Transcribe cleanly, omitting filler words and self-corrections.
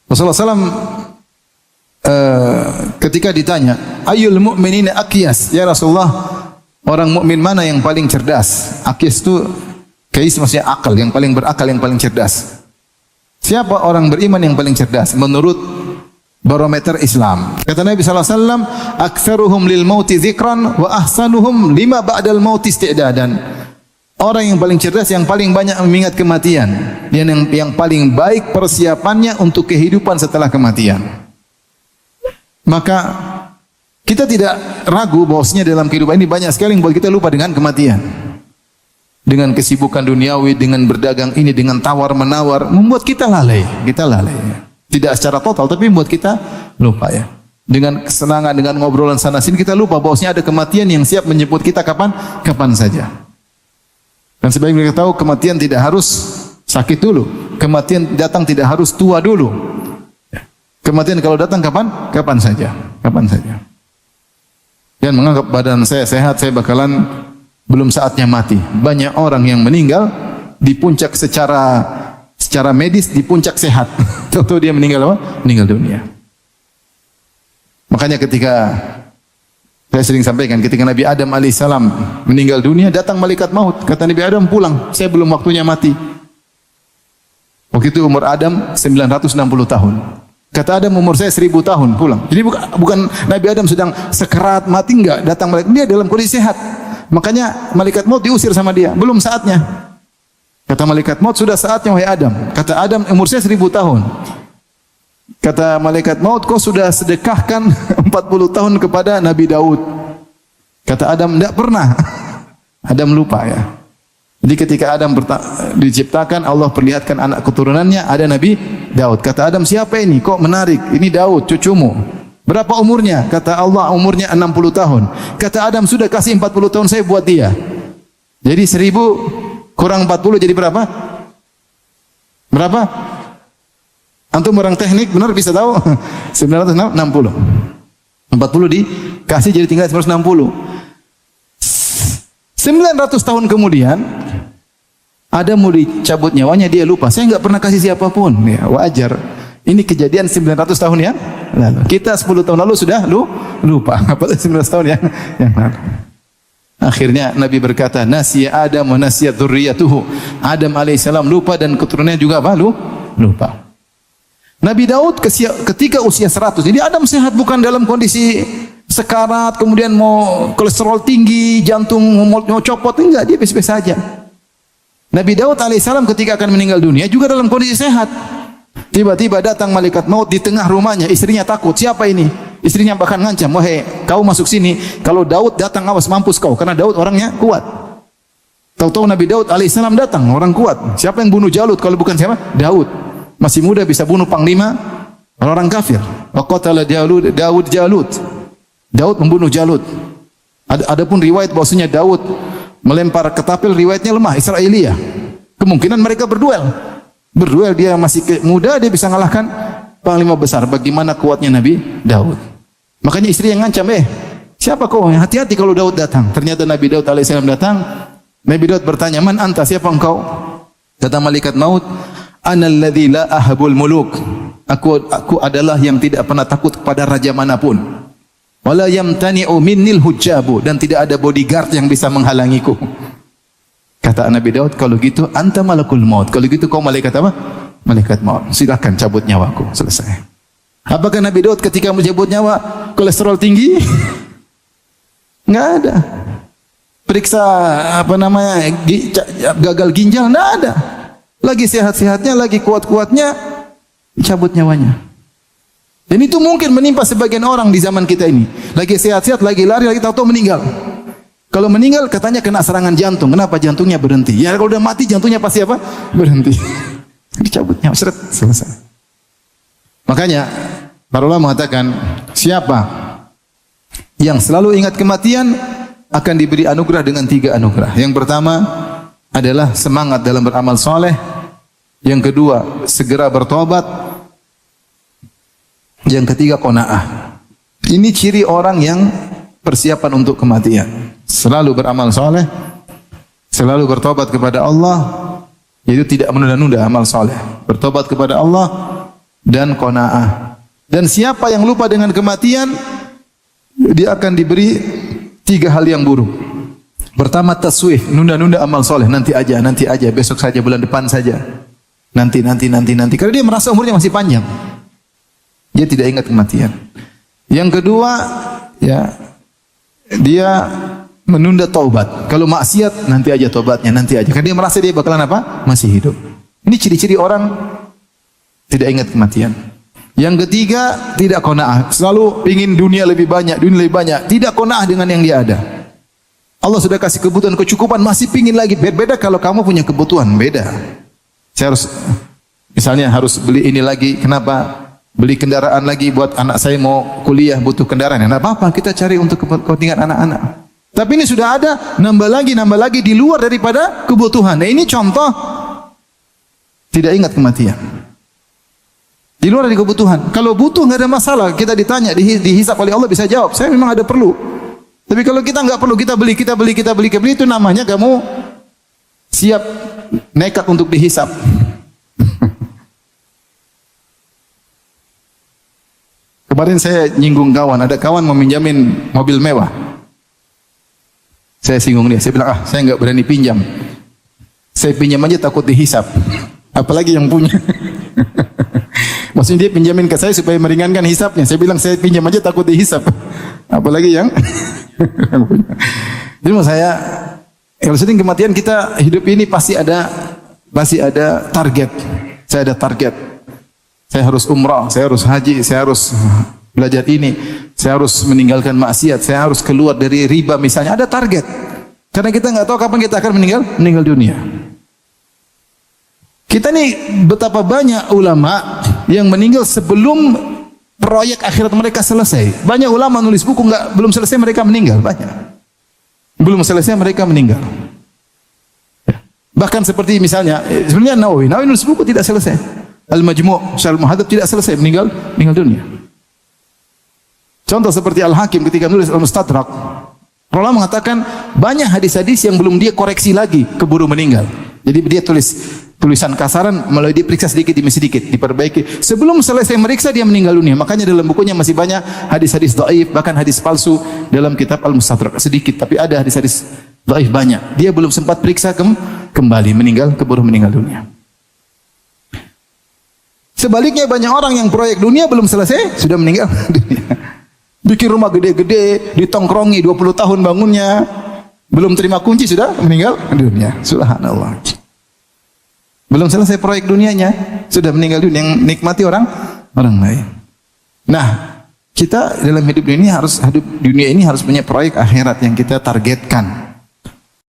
Rasulullah SAW ketika ditanya, Ayyul mu'minina aqyas? Ya Rasulullah, orang mukmin mana yang paling cerdas? Aqyas itu kais maksudnya akal, yang paling berakal, yang paling cerdas. Siapa orang beriman yang paling cerdas menurut barometer Islam? Kata Nabi SAW, aktsaruhum lil mauti dzikran wa ahsanuhum lima ba'dal mauti isti'dadan. Orang yang paling cerdas, yang paling banyak mengingat kematian, yang paling baik persiapannya untuk kehidupan setelah kematian. Maka kita tidak ragu bahwasanya dalam kehidupan ini banyak sekali yang buat kita lupa dengan kematian. Dengan kesibukan duniawi, dengan berdagang ini, dengan tawar-menawar, membuat kita lalai. Kita lalai. Tidak secara total, tapi membuat kita lupa ya. Dengan kesenangan, dengan ngobrolan sana sini, kita lupa bahwasanya ada kematian yang siap menjemput kita kapan saja. Dan sebagai kita tahu, kematian tidak harus sakit dulu. Kematian datang tidak harus tua dulu. Kematian kalau datang kapan saja. Dan menganggap badan saya sehat, saya bakalan belum saatnya mati. Banyak orang yang meninggal di puncak secara medis, di puncak sehat. Tentu dia meninggal apa? Meninggal dunia. Makanya ketika saya sering sampaikan, ketika Nabi Adam alaihissalam meninggal dunia, datang malaikat maut. Kata Nabi Adam, pulang, saya belum waktunya mati. Waktu itu umur Adam 960 tahun. Kata Adam, umur saya 1000 tahun, pulang. Jadi bukan Nabi Adam sedang sekarat mati, enggak, datang malaikat, dia dalam kondisi sehat. Makanya malaikat maut diusir sama dia, belum saatnya. Kata malaikat maut, sudah saatnya wahai Adam. Kata Adam, umur saya 1000 tahun. Kata malaikat maut, kau sudah sedekahkan 40 tahun kepada Nabi Daud. Kata Adam, tidak pernah. Adam lupa ya. Jadi ketika Adam diciptakan, Allah perlihatkan anak keturunannya, ada Nabi Daud. Kata Adam, siapa ini? Kok menarik? Ini Daud, cucumu. Berapa umurnya? Kata Allah, umurnya 60 tahun. Kata Adam, sudah kasih 40 tahun saya buat dia. Jadi 1000 kurang 40 jadi berapa? Berapa? Antum orang teknik benar bisa tahu? 960. 40 dikasih jadi tinggal 160. 900 tahun kemudian ada mau dicabut nyawanya, dia lupa. Saya enggak pernah kasih siapapun. Ya, wajar. Ini kejadian 900 tahun yang lalu. Kita 10 tahun lalu sudah lupa. Apalagi 19 tahun yang lalu. Akhirnya Nabi berkata, nasiya Adam wa nasiya dzurriyyatuhu. Adam alaihissalam lupa dan keturunannya juga apa? Lupa. Nabi Daud ketika usia 100. Jadi Adam sehat, bukan dalam kondisi sekarat, kemudian mau kolesterol tinggi, jantung mau copot, enggak, dia biasa-biasa saja. Nabi Daud alaihissalam ketika akan meninggal dunia juga dalam kondisi sehat. Tiba-tiba datang malaikat maut di tengah rumahnya, istrinya takut. Siapa ini? Istrinya bahkan ngancam, wahai kau masuk sini, kalau Daud datang awas mampus kau, karena Daud orangnya kuat. Tahu-tahu Nabi Daud alaihissalam datang, orang kuat. Siapa yang bunuh Jalut kalau bukan siapa? Daud. Masih muda bisa bunuh panglima orang kafir. Wa qatala Daud Jalut. Daud membunuh Jalut. Adapun riwayat bahwasanya Daud melempar ketapel, riwayatnya lemah, Israiliyah. Kemungkinan mereka berduel. Dia masih muda, dia bisa mengalahkan panglima besar. Bagaimana kuatnya Nabi Daud. Makanya istri yang ngancam, siapa kau? Hati-hati kalau Daud datang. Ternyata Nabi Daud alaihissalam datang. Nabi Daud bertanya, man anta, siapa engkau? Kata malaikat maut, analladzi la ahabul muluk. Aku adalah yang tidak pernah takut kepada raja manapun. Wala yamtani'u minnil hujjabu, dan tidak ada bodyguard yang bisa menghalangiku. Kata Nabi Daud, kalau gitu anta malakul maut. Kalau gitu kau malaikat apa? Malaikat maut. Silakan cabut nyawaku. Selesai. Apakah Nabi Daud ketika mencabut nyawa kolesterol tinggi? Enggak ada. Periksa gagal ginjal, enggak ada. Lagi sehat-sehatnya, lagi kuat-kuatnya, cabut nyawanya. Dan itu mungkin menimpa sebagian orang di zaman kita ini. Lagi sehat-sehat, lagi lari, lagi tahu-tahu meninggal. Kalau meninggal katanya kena serangan jantung. Kenapa jantungnya berhenti? Ya kalau udah mati jantungnya pasti apa? Berhenti. Dicabut nyawa, selesai. Makanya para ulama mengatakan, siapa yang selalu ingat kematian akan diberi anugerah dengan 3 anugerah. Yang pertama adalah semangat dalam beramal soleh. Yang kedua, segera bertobat. Yang ketiga, qanaah. Ini ciri orang yang persiapan untuk kematian. Selalu beramal soleh, selalu bertobat kepada Allah, yaitu tidak menunda-nunda amal soleh. Bertobat kepada Allah dan qanaah. Dan siapa yang lupa dengan kematian, dia akan diberi 3 hal yang buruk. Pertama, taswif, nunda-nunda amal soleh, nanti aja, besok saja, bulan depan saja. Nanti. Karena dia merasa umurnya masih panjang. Dia tidak ingat kematian. Yang kedua, ya, dia menunda taubat. Kalau maksiat, nanti aja taubatnya, nanti aja. Karena dia merasa dia bakalan apa? Masih hidup. Ini ciri-ciri orang tidak ingat kematian. Yang ketiga, tidak qanaah. Selalu ingin dunia lebih banyak. Tidak qanaah dengan yang dia ada. Allah sudah kasih kebutuhan, kecukupan, masih pingin lagi. Beda kalau kamu punya kebutuhan, beda. Saya harus, misalnya harus beli ini lagi. Kenapa? Beli kendaraan lagi buat anak saya mau kuliah, butuh kendaraan. Tidak apa-apa, kita cari untuk kepentingan anak-anak. Tapi ini sudah ada, nambah lagi di luar daripada kebutuhan. Nah, ini contoh tidak ingat kematian. Di luar dari kebutuhan. Kalau butuh nggak ada masalah. Kita ditanya, dihisap oleh Allah bisa jawab. Saya memang ada perlu. Tapi kalau kita nggak perlu, kita beli, itu namanya kamu siap nekat untuk dihisap. Kemarin saya nyinggung kawan. Ada kawan mau minjamin mobil mewah. Saya singgung dia. Saya bilang, saya nggak berani pinjam. Saya pinjam aja takut dihisap. Apalagi yang punya. Maksudnya dia pinjamin ke saya supaya meringankan hisapnya. Saya bilang saya pinjam aja takut dihisap. Apalagi yang punya. Jadi maksud saya, kalau sedang kematian kita hidup ini pasti ada target. Saya ada target. Saya harus umrah, saya harus haji, saya harus belajar ini, saya harus meninggalkan maksiat, saya harus keluar dari riba misalnya. Ada target. Karena kita nggak tahu kapan kita akan meninggal dunia. Kita nih betapa banyak ulama yang meninggal sebelum proyek akhirat mereka selesai. Banyak ulama nulis buku belum selesai mereka meninggal, banyak. Belum selesai mereka meninggal. Bahkan seperti misalnya sebenarnya Nawawi nulis buku tidak selesai. Al-Majmu' Syarh Muhadzab tidak selesai meninggal dunia. Contoh seperti Al-Hakim ketika menulis Al-Mustadrak. Ulama mengatakan banyak hadis-hadis yang belum dia koreksi lagi keburu meninggal. Jadi dia tulisan kasaran, melalui diperiksa sedikit demi sedikit, diperbaiki. Sebelum selesai meriksa dia meninggal dunia. Makanya dalam bukunya masih banyak hadis-hadis dhaif, bahkan hadis palsu dalam kitab Al-Mustadrak. Sedikit, tapi ada hadis-hadis dhaif banyak. Dia belum sempat periksa kembali keburu meninggal dunia. Sebaliknya banyak orang yang proyek dunia belum selesai sudah meninggal dunia. Bikin rumah gede-gede, ditongkrongi 20 tahun bangunnya, belum terima kunci sudah meninggal dunia. Subhanallah. Belum selesai proyek dunianya sudah meninggal dunia, yang nikmati orang lain. Nah, kita dalam hidup dunia ini harus punya proyek akhirat yang kita targetkan.